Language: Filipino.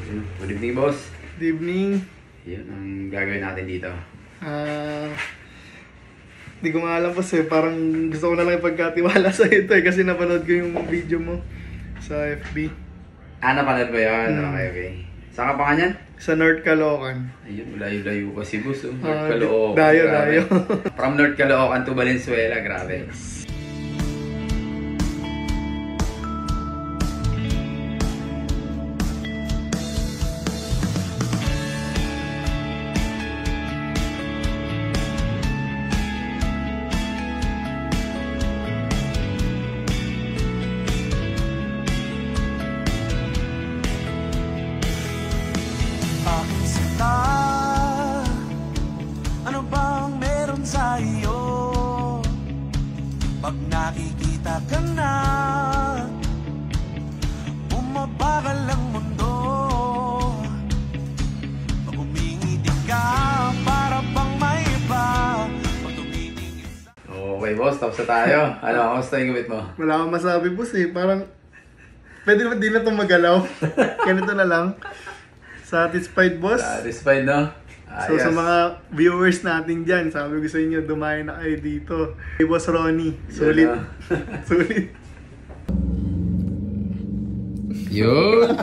Good evening, boss. Good evening. Yun ang gagawin natin dito. Di ko maalam po parang gusto ko na lang ipagkatiwala sa ito kasi napanood ko yung video mo sa FB. Napanood ba yun? Okay. Saan ka pa nga yan? Sa North Caloocan. Ayun, layo-layo kasi, boss. North Caloocan. Dayo. From North Caloocan to Valenzuela, grabe. Ano bang meron sa iyo? Pag nakikita ka na, bumabagal ang mundo. Pag umingiti ka, para bang may iba. Pag tumitingin sa... Okay, boss. Tapos na tayo. Ano, kamusta yung gumit mo? Wala akong masabi boss parang pwede naman di na itong magalaw. Ganito na lang. Satisfied boss? Satisfied, no? So sa mga viewers natin dyan, sabi ko sa inyo, dumayo na kayo dito. Hey, Boss Ronnie, sulit. Sulit. Yun.